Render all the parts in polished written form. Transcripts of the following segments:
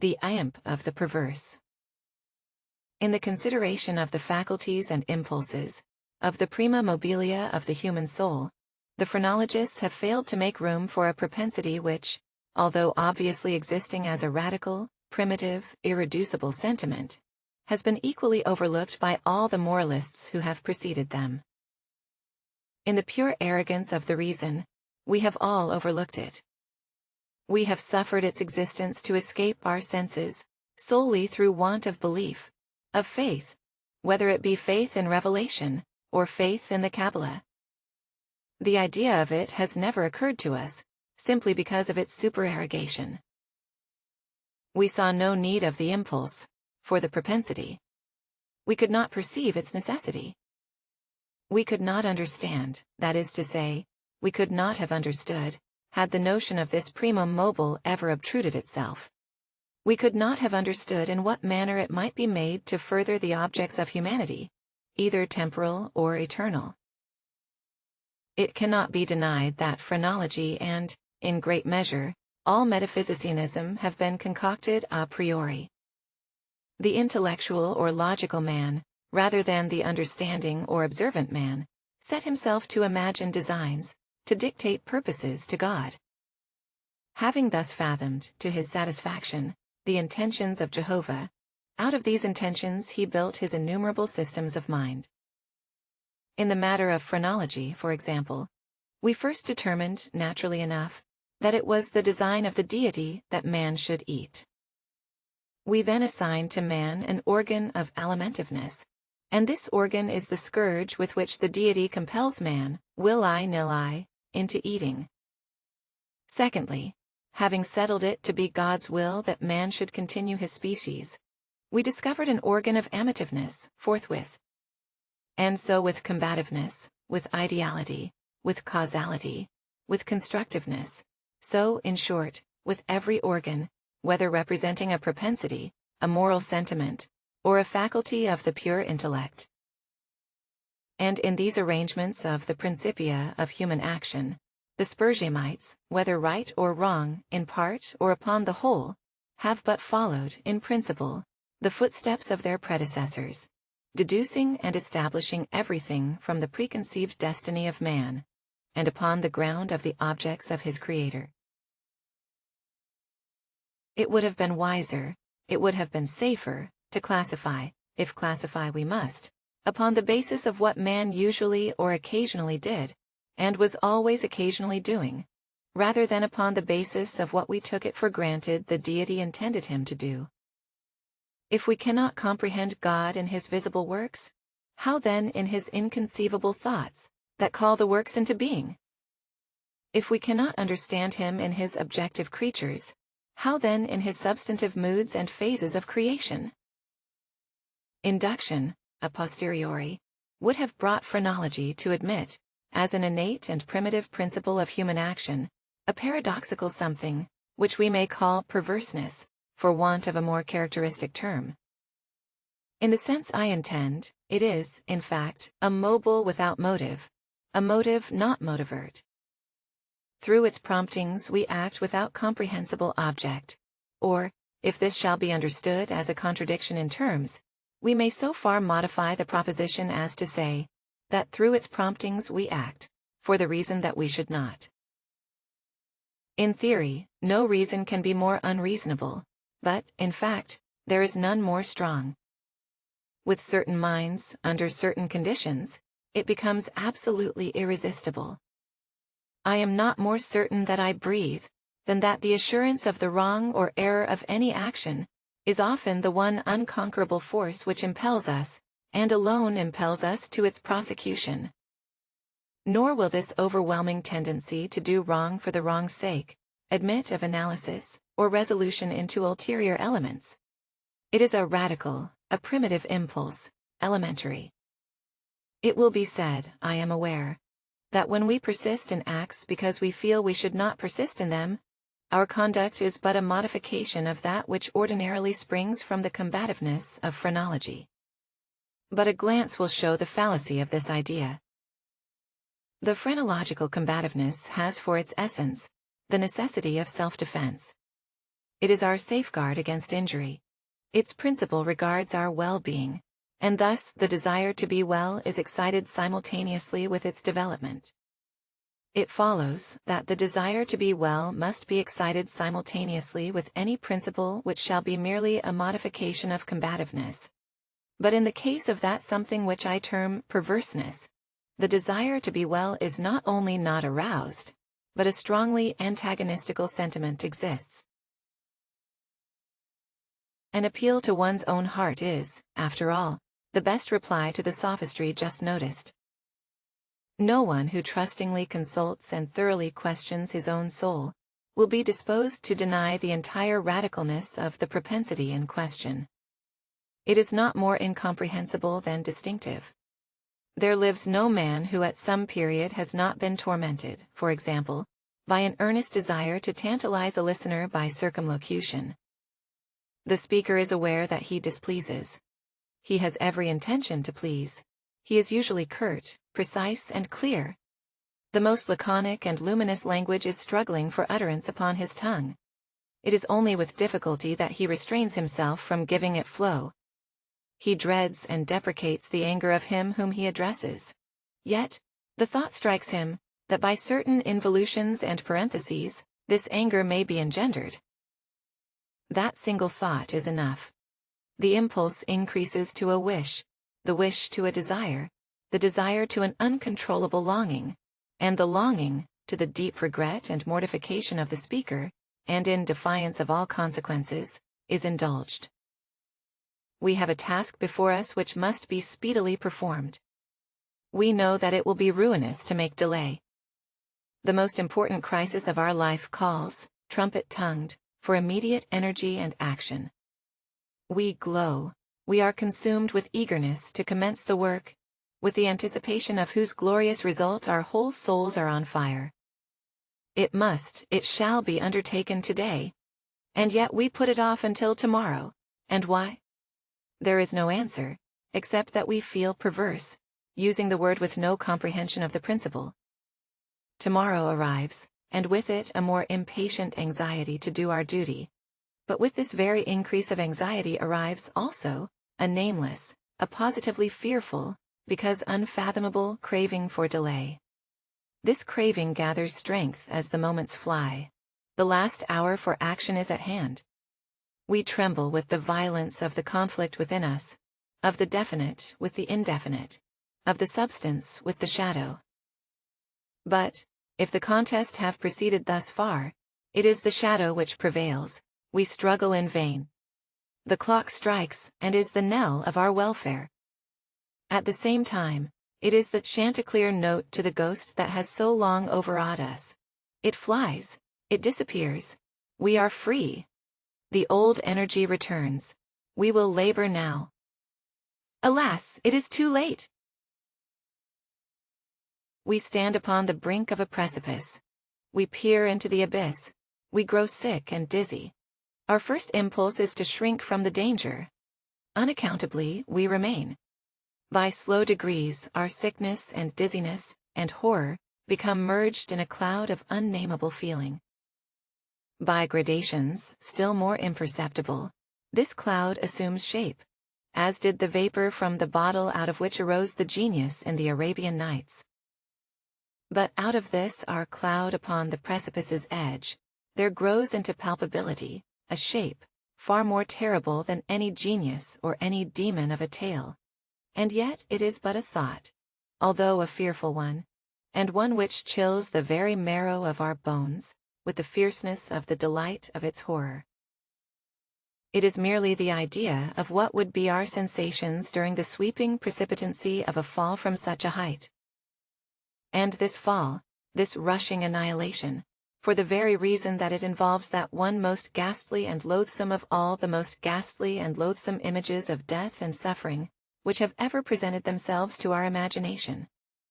the imp of the perverse. In the consideration of the faculties and impulses, of the prima mobilia of the human soul, the phrenologists have failed to make room for a propensity which, although obviously existing as a radical, primitive, irreducible sentiment, has been equally overlooked by all the moralists who have preceded them. In the pure arrogance of the reason, we have all overlooked it. We have suffered its existence to escape our senses, solely through want of belief, of faith, whether it be faith in revelation, or faith in the Kabbalah. The idea of it has never occurred to us, simply because of its supererogation. We saw no need of the impulse, for the propensity. We could not perceive its necessity. We could not understand, that is to say, we could not have understood, had the notion of this primum mobile ever obtruded itself. We could not have understood in what manner it might be made to further the objects of humanity, either temporal or eternal. It cannot be denied that phrenology and, in great measure, all metaphysicianism have been concocted a priori. The intellectual or logical man, rather than the understanding or observant man, set himself to imagine designs, to dictate purposes to God. Having thus fathomed, to his satisfaction, the intentions of Jehovah, out of these intentions he built his innumerable systems of mind. In the matter of phrenology, for example, we first determined, naturally enough, that it was the design of the deity that man should eat. We then assigned to man an organ of alimentiveness, and this organ is the scourge with which the deity compels man, will-I-nil-I, into eating. Secondly, having settled it to be God's will that man should continue his species, we discovered an organ of amativeness forthwith. And so with combativeness, with ideality, with causality, with constructiveness, so, in short, with every organ, whether representing a propensity, a moral sentiment, or a faculty of the pure intellect. And in these arrangements of the principia of human action, the Spurzheimites, whether right or wrong, in part or upon the whole, have but followed, in principle, the footsteps of their predecessors, deducing and establishing everything from the preconceived destiny of man, and upon the ground of the objects of his Creator. It would have been wiser, it would have been safer, to classify, if classify we must, upon the basis of what man usually or occasionally did, and was always occasionally doing, rather than upon the basis of what we took it for granted the deity intended him to do. If we cannot comprehend God in his visible works, how then in his inconceivable thoughts, that call the works into being? If we cannot understand him in his objective creatures, how then in his substantive moods and phases of creation? Induction, a posteriori, would have brought phrenology to admit, as an innate and primitive principle of human action, a paradoxical something, which we may call perverseness, for want of a more characteristic term. In the sense I intend, it is, in fact, a mobile without motive, a motive not motivert. Through its promptings we act without comprehensible object, or, if this shall be understood as a contradiction in terms, we may so far modify the proposition as to say, that through its promptings we act, for the reason that we should not. In theory, no reason can be more unreasonable, but, in fact, there is none more strong. With certain minds, under certain conditions, it becomes absolutely irresistible. I am not more certain that I breathe, than that the assurance of the wrong or error of any action, is often the one unconquerable force which impels us, and alone impels us to its prosecution. Nor will this overwhelming tendency to do wrong for the wrong's sake admit of analysis, or resolution into ulterior elements. It is a radical, a primitive impulse, elementary. It will be said, I am aware, that when we persist in acts because we feel we should not persist in them, our conduct is but a modification of that which ordinarily springs from the combativeness of phrenology. But a glance will show the fallacy of this idea. The phrenological combativeness has for its essence the necessity of self-defense. It is our safeguard against injury. Its principle regards our well-being, and thus the desire to be well is excited simultaneously with its development. It follows that the desire to be well must be excited simultaneously with any principle which shall be merely a modification of combativeness. But in the case of that something which I term perverseness, the desire to be well is not only not aroused, but a strongly antagonistical sentiment exists. An appeal to one's own heart is, after all, the best reply to the sophistry just noticed. No one who trustingly consults and thoroughly questions his own soul will be disposed to deny the entire radicalness of the propensity in question. It is not more incomprehensible than distinctive. There lives no man who at some period has not been tormented, for example, by an earnest desire to tantalize a listener by circumlocution. The speaker is aware that he displeases. He has every intention to please. He is usually curt, precise and clear. The most laconic and luminous language is struggling for utterance upon his tongue. It is only with difficulty that he restrains himself from giving it flow. He dreads and deprecates the anger of him whom he addresses. Yet, the thought strikes him, that by certain involutions and parentheses, this anger may be engendered. That single thought is enough. The impulse increases to a wish, the wish to a desire, the desire to an uncontrollable longing, and the longing to the deep regret and mortification of the speaker, and in defiance of all consequences, is indulged. We have a task before us which must be speedily performed. We know that it will be ruinous to make delay. The most important crisis of our life calls, trumpet-tongued, for immediate energy and action. We glow, we are consumed with eagerness to commence the work, with the anticipation of whose glorious result our whole souls are on fire. It shall be undertaken today. And yet we put it off until tomorrow. And why? There is no answer, except that we feel perverse, using the word with no comprehension of the principle. Tomorrow arrives, and with it a more impatient anxiety to do our duty. But with this very increase of anxiety arrives also a nameless, a positively fearful, because unfathomable craving for delay. This craving gathers strength as the moments fly. The last hour for action is at hand. We tremble with the violence of the conflict within us, of the definite with the indefinite, of the substance with the shadow. But, if the contest have proceeded thus far, it is the shadow which prevails. We struggle in vain. The clock strikes, and is the knell of our welfare. At the same time, it is the chanticleer note to the ghost that has so long overawed us. It flies, it disappears. We are free. The old energy returns. We will labor now. Alas, it is too late. We stand upon the brink of a precipice. We peer into the abyss. We grow sick and dizzy. Our first impulse is to shrink from the danger. Unaccountably, we remain. By slow degrees, our sickness and dizziness and horror become merged in a cloud of unnameable feeling. By gradations, still more imperceptible, this cloud assumes shape, as did the vapor from the bottle out of which arose the genius in the Arabian Nights. But out of this our cloud upon the precipice's edge, there grows into palpability a shape, far more terrible than any genius or any demon of a tale. And yet it is but a thought, although a fearful one, and one which chills the very marrow of our bones, with the fierceness of the delight of its horror. It is merely the idea of what would be our sensations during the sweeping precipitancy of a fall from such a height. And this fall, this rushing annihilation, for the very reason that it involves that one most ghastly and loathsome of all the most ghastly and loathsome images of death and suffering, which have ever presented themselves to our imagination.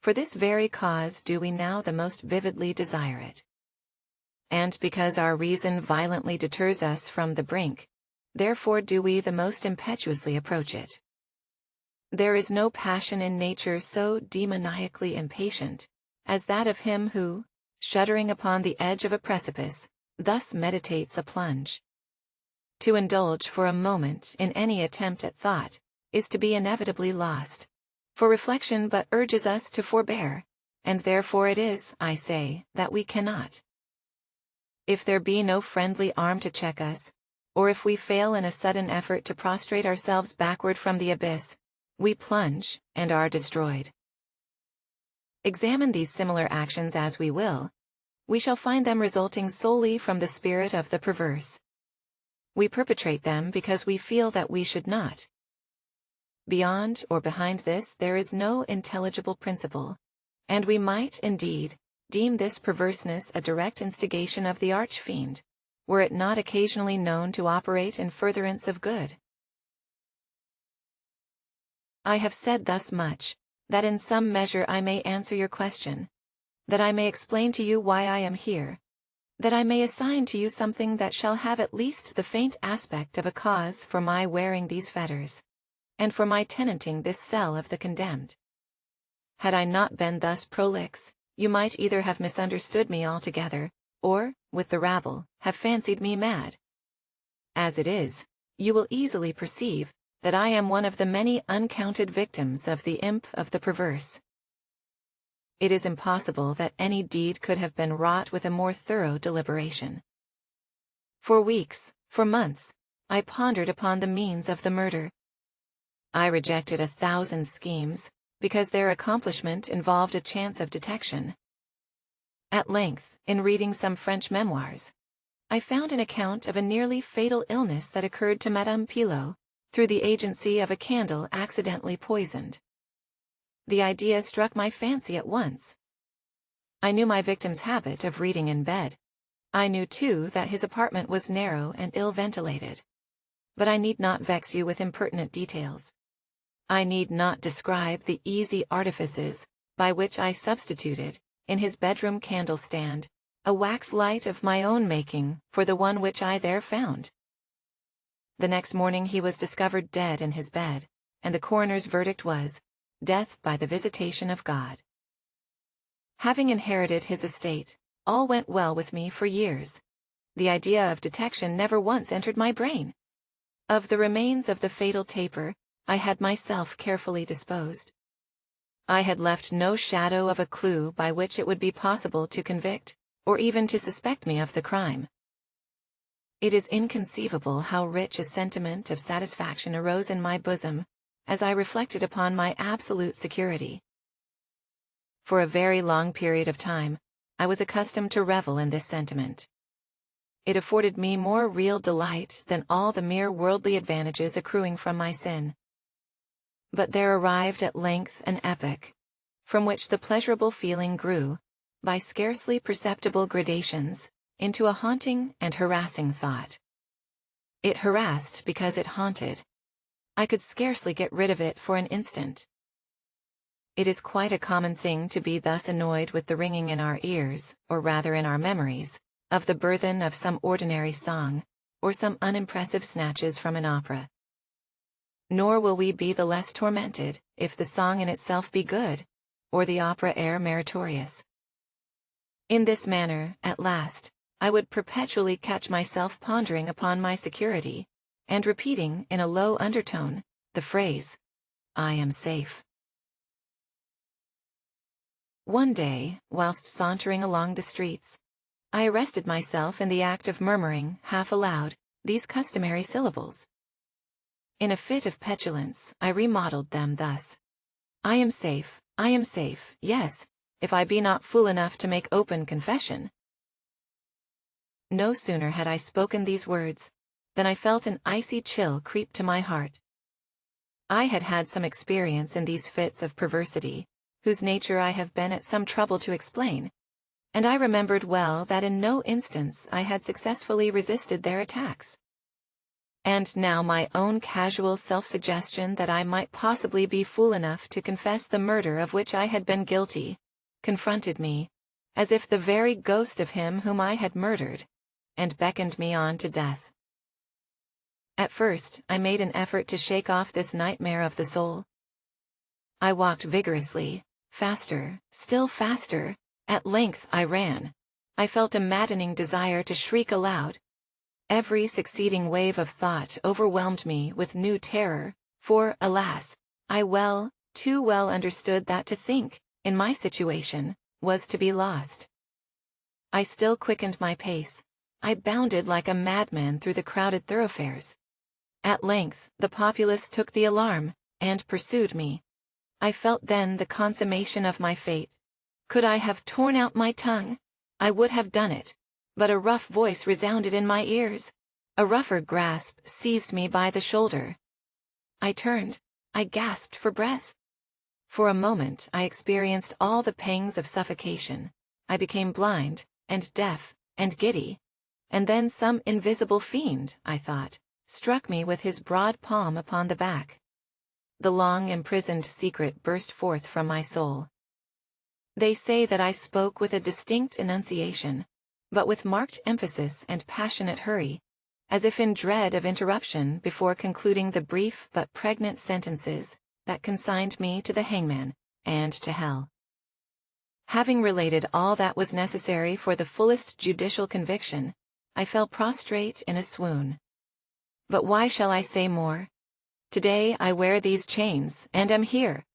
For this very cause do we now the most vividly desire it. And because our reason violently deters us from the brink, therefore do we the most impetuously approach it. There is no passion in nature so demoniacally impatient as that of him who, shuddering upon the edge of a precipice, thus meditates a plunge. To indulge for a moment in any attempt at thought is to be inevitably lost. For reflection but urges us to forbear, and therefore it is, I say, that we cannot. If there be no friendly arm to check us, or if we fail in a sudden effort to prostrate ourselves backward from the abyss, we plunge and are destroyed. Examine these similar actions as we will, we shall find them resulting solely from the spirit of the perverse. We perpetrate them because we feel that we should not. Beyond or behind this there is no intelligible principle, and we might, indeed, deem this perverseness a direct instigation of the archfiend, were it not occasionally known to operate in furtherance of good. I have said thus much, that in some measure I may answer your question, that I may explain to you why I am here, that I may assign to you something that shall have at least the faint aspect of a cause for my wearing these fetters, and for my tenanting this cell of the condemned. Had I not been thus prolix, you might either have misunderstood me altogether, or, with the rabble, have fancied me mad. As it is, you will easily perceive that I am one of the many uncounted victims of the imp of the perverse. It is impossible that any deed could have been wrought with a more thorough deliberation. For weeks, for months, I pondered upon the means of the murder. I rejected 1,000 schemes, because their accomplishment involved a chance of detection. At length, in reading some French memoirs, I found an account of a nearly fatal illness that occurred to Madame Pilot, through the agency of a candle accidentally poisoned. The idea struck my fancy at once. I knew my victim's habit of reading in bed. I knew too that his apartment was narrow and ill-ventilated. But I need not vex you with impertinent details. I need not describe the easy artifices by which I substituted, in his bedroom candle-stand, a wax light of my own making for the one which I there found. The next morning he was discovered dead in his bed, and the coroner's verdict was, death by the visitation of God. Having inherited his estate, all went well with me for years. The idea of detection never once entered my brain. Of the remains of the fatal taper, I had myself carefully disposed. I had left no shadow of a clue by which it would be possible to convict, or even to suspect me of the crime. It is inconceivable how rich a sentiment of satisfaction arose in my bosom, as I reflected upon my absolute security. For a very long period of time, I was accustomed to revel in this sentiment. It afforded me more real delight than all the mere worldly advantages accruing from my sin. But there arrived at length an epoch, from which the pleasurable feeling grew, by scarcely perceptible gradations, into a haunting and harassing thought. It harassed because it haunted. I could scarcely get rid of it for an instant. It is quite a common thing to be thus annoyed with the ringing in our ears, or rather in our memories, of the burthen of some ordinary song, or some unimpressive snatches from an opera. Nor will we be the less tormented, if the song in itself be good, or the opera air meritorious. In this manner, at last, I would perpetually catch myself pondering upon my security, and repeating in a low undertone, the phrase, "I am safe." One day, whilst sauntering along the streets, I arrested myself in the act of murmuring, half aloud, these customary syllables. In a fit of petulance, I remodeled them thus: I am safe, yes, if I be not fool enough to make open confession. No sooner had I spoken these words, than I felt an icy chill creep to my heart. I had had some experience in these fits of perversity, whose nature I have been at some trouble to explain, and I remembered well that in no instance I had successfully resisted their attacks. And now my own casual self-suggestion that I might possibly be fool enough to confess the murder of which I had been guilty, confronted me, as if the very ghost of him whom I had murdered, and beckoned me on to death. At first, I made an effort to shake off this nightmare of the soul. I walked vigorously, faster, still faster. At length I ran. I felt a maddening desire to shriek aloud. Every succeeding wave of thought overwhelmed me with new terror, for, alas, I too well understood that to think, in my situation, was to be lost. I still quickened my pace. I bounded like a madman through the crowded thoroughfares. At length, the populace took the alarm, and pursued me. I felt then the consummation of my fate. Could I have torn out my tongue? I would have done it. But a rough voice resounded in my ears. A rougher grasp seized me by the shoulder. I turned. I gasped for breath. For a moment I experienced all the pangs of suffocation. I became blind, and deaf, and giddy. And then some invisible fiend, I thought, struck me with his broad palm upon the back. The long-imprisoned secret burst forth from my soul. They say that I spoke with a distinct enunciation, but with marked emphasis and passionate hurry, as if in dread of interruption before concluding the brief but pregnant sentences that consigned me to the hangman, and to hell. Having related all that was necessary for the fullest judicial conviction, I fell prostrate in a swoon. But why shall I say more? Today I wear these chains, and am here.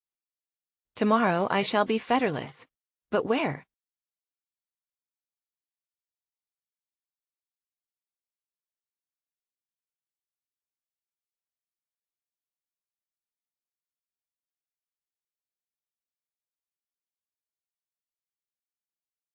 Tomorrow I shall be fetterless. But where?